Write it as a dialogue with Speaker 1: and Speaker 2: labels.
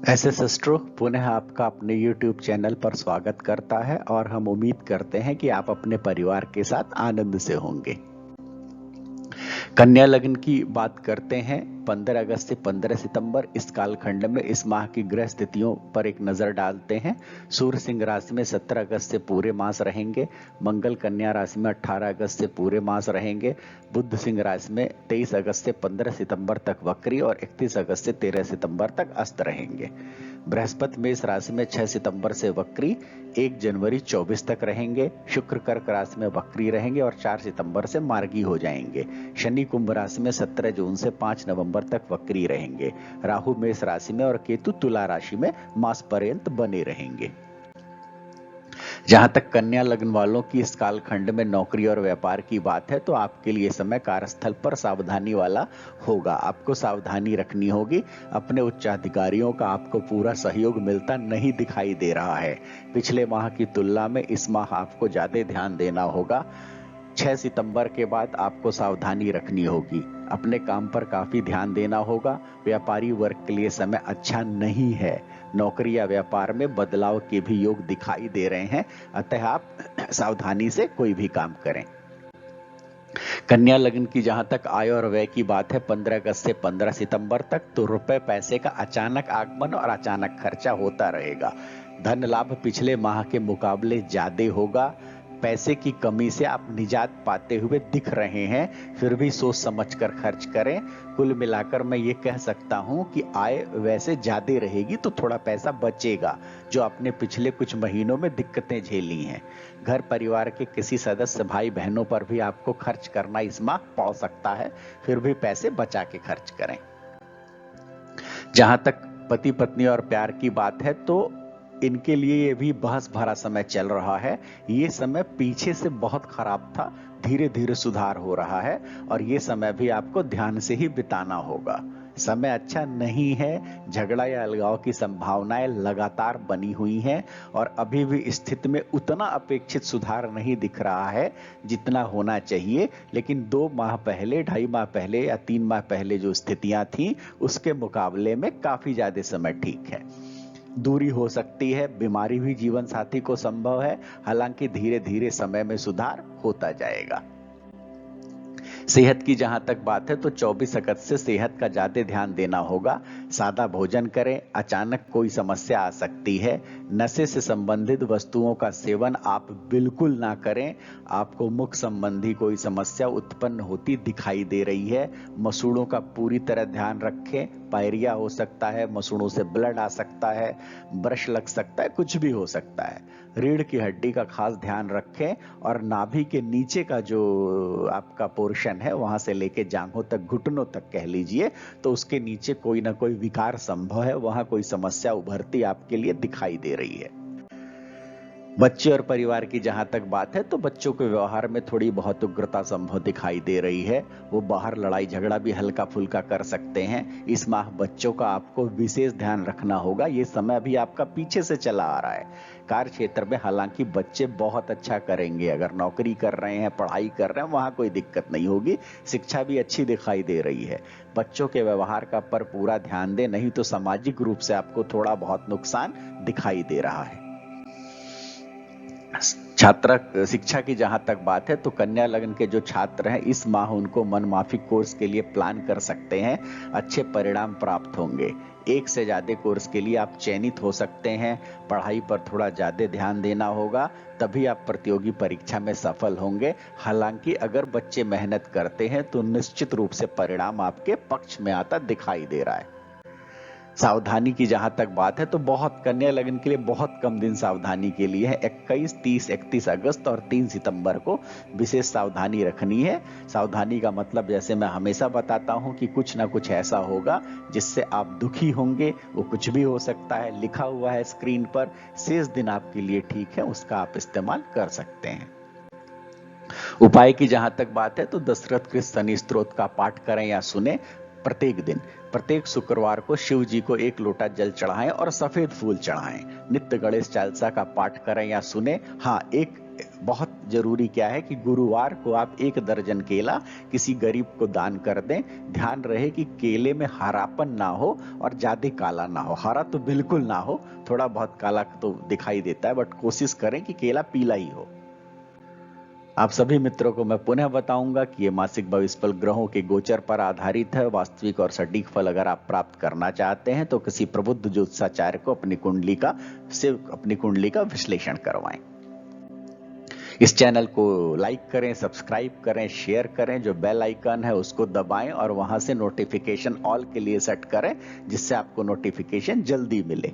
Speaker 1: ऐसे सिस्टरों पुनः आपका अपने YouTube चैनल पर स्वागत करता है और हम उम्मीद करते हैं कि आप अपने परिवार के साथ आनंद से होंगे। कन्या लग्न की बात करते हैं। 15 अगस्त से 15 सितंबर इस कालखंड में इस माह की ग्रह स्थितियों पर एक नजर डालते हैं। सूर्य सिंह राशि में 17 अगस्त से पूरे मास रहेंगे। मंगल कन्या राशि में 18 अगस्त से पूरे मास रहेंगे। बुध सिंह राशि में 23 अगस्त से 15 सितंबर तक वक्री और 31 अगस्त से 13 सितंबर तक अस्त रहेंगे। बृहस्पति मेष राशि में 6 सितंबर से वक्री, 1 जनवरी 24 तक रहेंगे। शुक्र कर्क राशि में वक्री रहेंगे और 4 सितंबर से मार्गी हो जाएंगे। शनि कुंभ राशि में 17 जून से 5 नवंबर तक वक्री रहेंगे। राहु मेष राशि में और केतु तुला राशि में मास पर्यंत बने रहेंगे। जहां तक कन्या लग्न वालों की इस कालखंड में नौकरी और व्यापार की बात है तो आपके लिए समय कार्यस्थल पर सावधानी वाला होगा। आपको सावधानी रखनी होगी। अपने उच्चाधिकारियों का आपको पूरा सहयोग मिलता नहीं दिखाई दे रहा है। पिछले माह की तुलना में इस माह आपको ज्यादा ध्यान देना होगा। 6 सितंबर के बाद आपको सावधानी रखनी होगी। अपने काम पर काफी ध्यान देना होगा। व्यापारी वर्ग के लिए समय अच्छा नहीं है। नौकरी या व्यापार में बदलाव के भी योग दिखाई दे रहे हैं, अतः आप सावधानी से कोई भी काम करें। कन्या लग्न की जहां तक आय और व्यय की बात है 15 अगस्त से 15 सितंबर तक, तो रुपए पैसे का अचानक आगमन और अचानक खर्चा होता रहेगा। धन लाभ पिछले माह के मुकाबले ज्यादा होगा। पैसे की कमी से आप निजात पाते हुए दिख रहे हैं, फिर भी सोच समझकर खर्च करें। कुल मिलाकर मैं ये कह सकता हूं कि आय वैसे ज्यादा रहेगी तो थोड़ा पैसा बचेगा, जो आपने पिछले कुछ महीनों में दिक्कतें झेली हैं। घर परिवार के किसी सदस्य भाई बहनों पर भी आपको खर्च करना इस माह पड़ सकता है, फिर भी पैसे बचा के खर्च करें। जहां तक पति पत्नी और प्यार की बात है तो इनके लिए ये भी बहस भरा समय चल रहा है। ये समय पीछे से बहुत खराब था, धीरे धीरे सुधार हो रहा है और ये समय भी आपको ध्यान से ही बिताना होगा। समय अच्छा नहीं है। झगड़ा या अलगाव की संभावनाएं लगातार बनी हुई हैं और अभी भी स्थिति में उतना अपेक्षित सुधार नहीं दिख रहा है जितना होना चाहिए। लेकिन 2 माह पहले, 2.5 माह पहले या 3 माह पहले जो स्थितियां थी उसके मुकाबले में काफी ज्यादा समय ठीक है। दूरी हो सकती है, बीमारी भी जीवन साथी को संभव है, हालांकि धीरे धीरे समय में सुधार होता जाएगा। सेहत की जहां तक बात है तो 24 अगस्त से सेहत का ज्यादा ध्यान देना होगा। सादा भोजन करें, अचानक कोई समस्या आ सकती है। नशे से संबंधित वस्तुओं का सेवन आप बिल्कुल ना करें, आपको मुख संबंधी कोई समस्या उत्पन्न होती दिखाई दे रही है। मसूड़ों का पूरी तरह ध्यान रखें, पायरिया हो सकता है, मसूड़ों से ब्लड आ सकता है, ब्रश लग सकता है, कुछ भी हो सकता है। रीढ़ की हड्डी का खास ध्यान रखें और नाभि के नीचे का जो आपका पोर्शन है वहां से लेके जांघों तक, घुटनों तक कह लीजिए, तो उसके नीचे कोई ना कोई विकार संभव है, वहां कोई समस्या उभरती आपके लिए दिखाई दे रही है। बच्चे और परिवार की जहां तक बात है तो बच्चों के व्यवहार में थोड़ी बहुत उग्रता संभव दिखाई दे रही है। वो बाहर लड़ाई झगड़ा भी हल्का फुल्का कर सकते हैं। इस माह बच्चों का आपको विशेष ध्यान रखना होगा। ये समय भी आपका पीछे से चला आ रहा है। कार्य क्षेत्र में हालांकि बच्चे बहुत अच्छा करेंगे। अगर नौकरी कर रहे हैं, पढ़ाई कर रहे हैं, वहां कोई दिक्कत नहीं होगी। शिक्षा भी अच्छी दिखाई दे रही है। बच्चों के व्यवहार का पर पूरा ध्यान दें, नहीं तो सामाजिक रूप से आपको थोड़ा बहुत नुकसान दिखाई दे रहा है। छात्र शिक्षा की जहां तक बात है तो कन्या लग्न के जो छात्र हैं इस माह उनको मनमाफिक कोर्स के लिए प्लान कर सकते हैं। अच्छे परिणाम प्राप्त होंगे। 1 से ज्यादा कोर्स के लिए आप चयनित हो सकते हैं। पढ़ाई पर थोड़ा ज्यादा ध्यान देना होगा, तभी आप प्रतियोगी परीक्षा में सफल होंगे। हालांकि अगर बच्चे मेहनत करते हैं तो निश्चित रूप से परिणाम आपके पक्ष में आता दिखाई दे रहा है। सावधानी की जहां तक बात है तो बहुत कन्या लग्न के लिए बहुत कम दिन सावधानी के लिए है। 21, 30, 31 अगस्त और 3 सितंबर को विशेष सावधानी रखनी है। सावधानी का मतलब जैसे मैं हमेशा बताता हूं कि कुछ ना कुछ ऐसा होगा जिससे आप दुखी होंगे। वो कुछ भी हो सकता है, लिखा हुआ है स्क्रीन पर। शेष दिन आपके लिए ठीक है, उसका आप इस्तेमाल कर सकते हैं। उपाय की जहां तक बात है तो दशरथ कृत शनि स्तोत्र का पाठ करें या सुने। प्रत्येक दिन, प्रत्येक शुक्रवार को शिव जी को 1 लोटा जल चढ़ाएं और सफेद फूल चढ़ाएं। नित्य गणेश चालीसा का पाठ करें या सुने। हाँ, एक बहुत जरूरी क्या है कि गुरुवार को आप 1 दर्जन केला किसी गरीब को दान कर दें। ध्यान रहे कि केले में हरापन ना हो और ज्यादा काला ना हो। हरा तो बिल्कुल ना हो, थोड़ा बहुत काला तो दिखाई देता है, बट कोशिश करें कि केला पीला ही हो। आप सभी मित्रों को मैं पुनः बताऊंगा कि ये मासिक भविष्य फल ग्रहों के गोचर पर आधारित है। वास्तविक और सटीक फल अगर आप प्राप्त करना चाहते हैं तो किसी प्रबुद्ध ज्योतिषाचार्य को अपनी कुंडली का विश्लेषण करवाएं। इस चैनल को लाइक करें, सब्सक्राइब करें, शेयर करें, जो बेल आइकन है उसको दबाएं और वहां से नोटिफिकेशन ऑल के लिए सेट करें, जिससे आपको नोटिफिकेशन जल्दी मिले।